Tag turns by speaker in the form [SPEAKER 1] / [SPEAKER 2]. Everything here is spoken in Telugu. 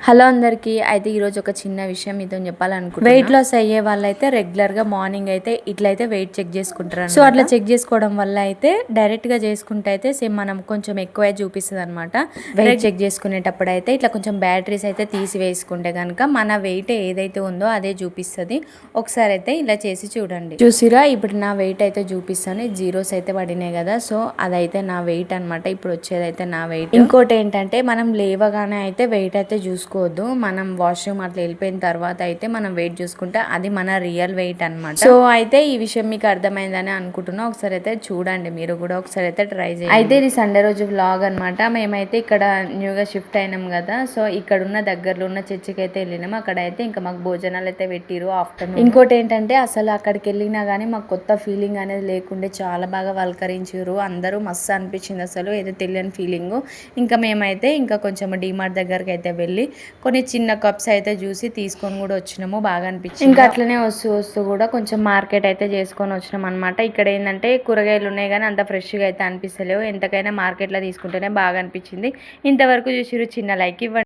[SPEAKER 1] హలో అందరికీ. అయితే ఈరోజు ఒక చిన్న విషయం మీతో చెప్పాలనుకుంటున్నా. వెయిట్ లాస్ అయ్యే వాళ్ళైతే రెగ్యులర్గా మార్నింగ్ అయితే ఇట్లయితే వెయిట్ చెక్ చేసుకుంటారు. సో అట్లా చెక్ చేసుకోవడం వల్ల అయితే డైరెక్ట్గా చేసుకుంటే అయితే సేమ్ మనం కొంచెం ఎక్కువ చూపిస్తుంది అనమాట. వెయిట్ చెక్ చేసుకునేటప్పుడు అయితే ఇట్లా కొంచెం బ్యాటరీస్ అయితే తీసి వేసుకుంటే కనుక మన వెయిట్ ఏదైతే ఉందో అదే చూపిస్తుంది. ఒకసారి అయితే ఇలా చేసి చూడండి. చూసిరా, ఇప్పుడు నా వెయిట్ అయితే చూపిస్తాను. జీరోస్ అయితే పడినాయి కదా, సో అదైతే నా వెయిట్ అనమాట. ఇప్పుడు వచ్చేదైతే నా వెయిట్. ఇంకోటి ఏంటంటే మనం లేవగానే అయితే వెయిట్ అయితే చూసుకోవద్దు. మనం వాష్రూమ్ అట్లా వెళ్ళిపోయిన తర్వాత అయితే మనం వెయిట్ చూసుకుంటే అది మన రియల్ వెయిట్ అనమాట. సో అయితే ఈ విషయం మీకు అర్థమైందని అనుకుంటున్నా. ఒకసారి అయితే చూడండి, మీరు కూడా ఒకసారి అయితే ట్రై చేయండి. అయితే ఇది సండే రోజు వ్లాగ్ అనమాట. మేమైతే ఇక్కడ న్యూగా షిఫ్ట్ అయినాం కదా, సో ఇక్కడ ఉన్న దగ్గరలో ఉన్న చర్చికి అయితే వెళ్ళినాం. అక్కడ అయితే ఇంకా మాకు భోజనాలు అయితే పెట్టిరు ఆఫ్టర్నూన్. ఇంకోటి ఏంటంటే అసలు అక్కడికి వెళ్ళినా కానీ మాకు కొత్త ఫీలింగ్ అనేది లేకుండే చాలా బాగా వల్కరించారు. అందరూ మస్తు అనిపించింది, అసలు ఏదో తెలియని ఫీలింగ్. ఇంకా మేమైతే ఇంకా కొంచెం డిమార్ట్ దగ్గరికి అయితే వెళ్ళి కొన్ని చిన్న కప్స్ అయితే చూసి తీసుకొని కూడా వచ్చినాము. బాగా అనిపించింది. ఇంకా అట్లనే వస్తూ కూడా కొంచెం మార్కెట్ అయితే చేసుకొని వచ్చినాం అనమాట. ఇక్కడ ఏంటంటే కూరగాయలు ఉన్నాయి కానీ అంత ఫ్రెష్గా అయితే అనిపిస్తలేవు. ఎంతకైనా మార్కెట్లో తీసుకుంటేనే బాగా అనిపించింది. ఇంతవరకు చూసిరు, చిన్న లైక్ ఇవ్వండి.